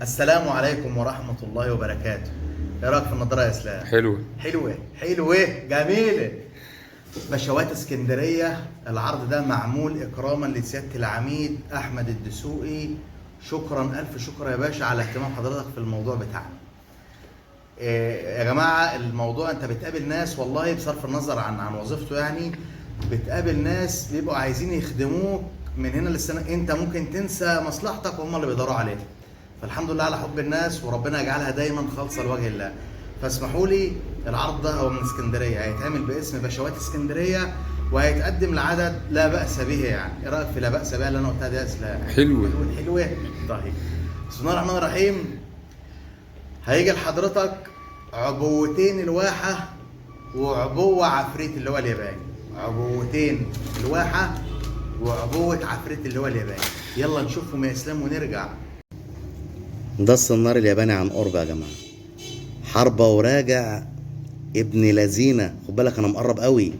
السلام عليكم ورحمة الله وبركاته. ايه رأيك في النضارة يا اسلام؟ حلوة. حلوة جميلة. بشوات اسكندرية، العرض ده معمول إكراما لسيادة العميد أحمد الدسوقي. شكرا ألف شكر يا باشا على اهتمام حضرتك في الموضوع بتاعنا. يا جماعة الموضوع أنت بتقابل ناس والله بصرف النظر عن وظيفته، يعني بتقابل ناس بيبقوا عايزين يخدموك من هنا للسنة. أنت ممكن تنسى مصلحتك وهم اللي بيدوروا عليك. فالحمد لله على حب الناس، وربنا يجعلها دايما خالصة لوجه الله. فاسمحوا لي، العرض ده هو من اسكندريه، هيتعمل باسم بشوات اسكندريه، وهيتقدم لعدد لا باس به. يعني ايه رايك في لا باس بها اللي انا قلتها دي يا اسلام؟ حلوة. حلوه. طيب، بسم الله الرحمن الرحيم. هيجي لحضرتك عبوتين الواحه وعبوه عفريت اللي هو الياباني. عبوتين الواحه وعبوه عفريت اللي هو الياباني. يلا نشوفهم يا اسلام ونرجع. ده الصنار الياباني عن قرب يا جماعه، حربة وراجع ابن لذينة. خد بالك انا مقرب قوي،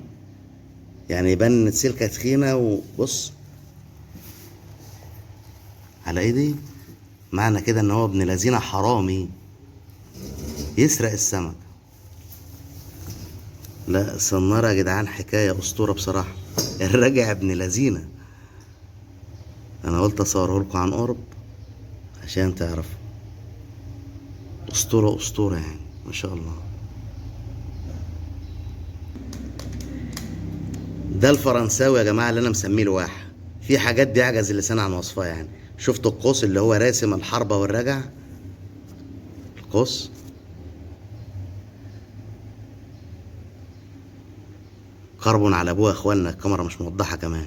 يعني يبان سلكة تخينة. وبص على ايدي، معنى كده ان هو ابن لذينة حرامي يسرق السمك. لا الصنارة يا جدعان حكاية اسطورة بصراحة. الراجع ابن لذينة. انا قلت اصوره لكم عن قرب عشان تعرفوا. اسطورة اسطورة يعني ما شاء الله. ده الفرنساوي يا جماعه اللي انا مسميه لواح. في حاجات بيعجز اللسان عن وصفها. يعني شفتوا القوس اللي هو راسم الحربة والرجع؟ القوس كربون على ابوه يا اخوانا، الكاميرا مش موضحه كمان.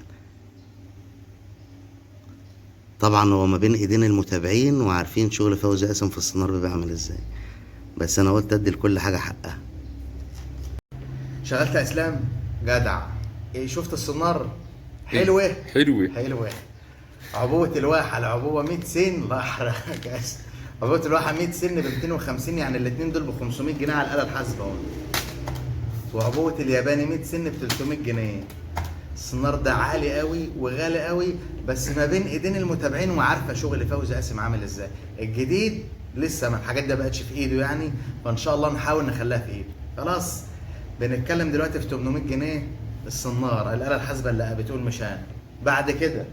طبعا هو ما بين ايدين المتابعين وعارفين شغل فوزي قاسم في السونار بيبقى عامل ازاي، بس انا قلت ادي لكل حاجه حقها. شغلت يا اسلام جدع. ايه شفت السونار؟ حلوه. حلوة. عبوة الواحة العبوة 100 سن. الله يحرقك. عبوة الواحة 100 سن ب 250، يعني الاثنين دول ب 500 جنيه على الآلة الحاسبة اهو. وعبوة الياباني 100 سن ب 300 جنيه. السنار ده عالي قوي وغالي قوي، بس ما بين ايدين المتابعين، وعارفه شغل فوزي قاسم عامل ازاي. الجديد لسه ما الحاجات دي بقتش في ايده يعني، فان شاء الله نحاول نخليها في ايده. خلاص بنتكلم دلوقتي في 800 جنيه السنار، الآلة الحاسبة اللي بتقول مشان. بعد كده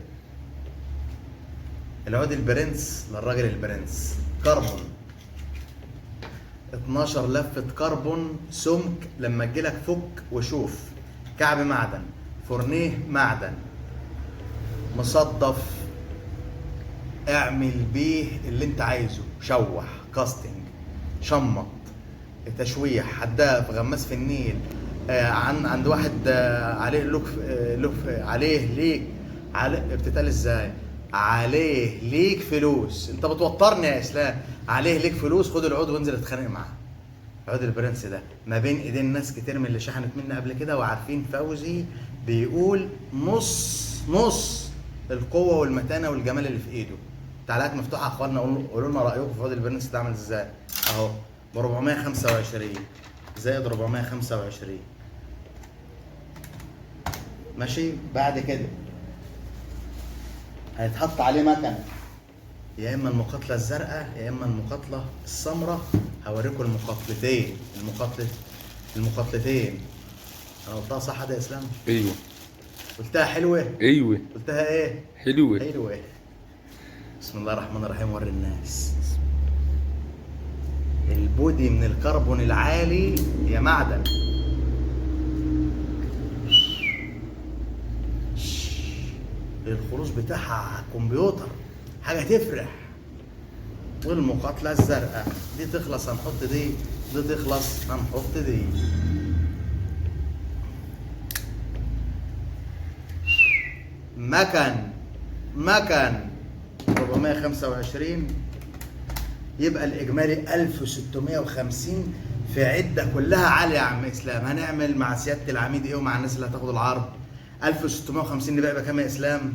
العود البرنس للراجل البرنس، كربون 12 لفة كربون سمك. لما تجيلك فك وشوف. كعب معدن، فرنيه معدن، مصدف، اعمل بيه اللي انت عايزه. شوح، كاستنج، شمط، تشويح، حداف، غماس في النيل. عند واحد عليه عليه ليك، بتتقال ازاي؟ عليه ليك فلوس. انت بتوترني يا اسلام. عليه ليك فلوس، خد العود وانزل اتخانق معاه. عود البرنس ده ما بين ايدين ناس كتير من اللي شحنت منا قبل كده، وعارفين فوزي بيقول نص القوه والمتانه والجمال اللي في ايده. تعليقات مفتوحه يا اخوانا، قولوا لنا رايكم في عود البرنس ده عامل ازاي. اهو ب 425 زائد 425 ماشي. بعد كده هيتحط عليه مكنه، يا اما المقاتله الزرقاء يا اما المقاتله السمراء. هوريكم المقاتلتين. انا قلتها صح ده يا اسلام؟ ايوه. قلتها حلوه. ايوه. قلتها ايه؟ حلوة. بسم الله الرحمن الرحيم. وري الناس البودي من الكربون العالي يا معدن. الخروج بتاعها كمبيوتر، حاجه تفرح. والمقاتله الزرقاء دي تخلص هنحط دي تخلص هنحط دي. مكن 425، يبقى الاجمالي 1650 في عده كلها عاليه يا عم اسلام. هنعمل مع سياده العميد ايه ومع الناس اللي هتاخد العرض؟ 1650 نبقى بكام يا اسلام؟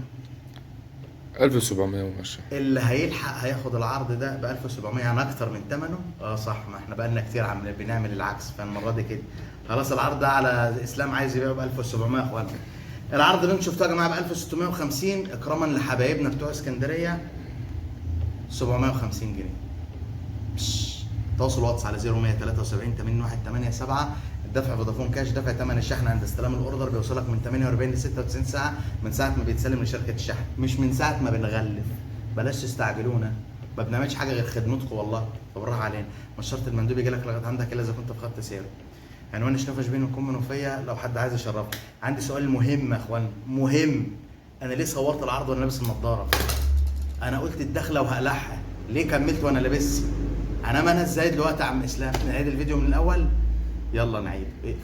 1710. اللي هيلحق هياخد العرض ده ب 1700، يعني اكتر من ثمنه. صح، ما احنا بقالنا كتير بنعمل العكس، فالمره دي كده خلاص. العرض ده على اسلام عايز يبيعه ب 1700 يا اخوانا. العرض اللي انتم شفتوه يا جماعه ب 1650 اكراما لحبايبنا بتوع اسكندريه. 750 جنيه تواصل واتس على 0173 8187. الدفع فودافون كاش، دفع ثمن الشحن عند استلام الاوردر بيوصلك من 48 ل 96 ساعه من ساعه ما بيتسلم لشركه الشحن، مش من ساعه ما بنغلف. بلاش تستعجلونا، ما بنعملش حاجه غير خدمتكم والله، فبراحه علينا. مش شرط المندوب يجي لك لغايه عندك الا اذا كنت في خط سيره. عنوان شنوفه شبين ونكون منوفيه لو حد عايز يشرفني. عندي سؤال مهم يا اخوان، مهم. انا ليه صورت العرض وانا لابس النضاره؟ انا قلت الدخله وهقلعها، ليه كملت وانا لابسها؟ انا ازاي دلوقتي يا عم اسلام؟ نعيد الفيديو من الاول؟ يلا نعيد. اقفل.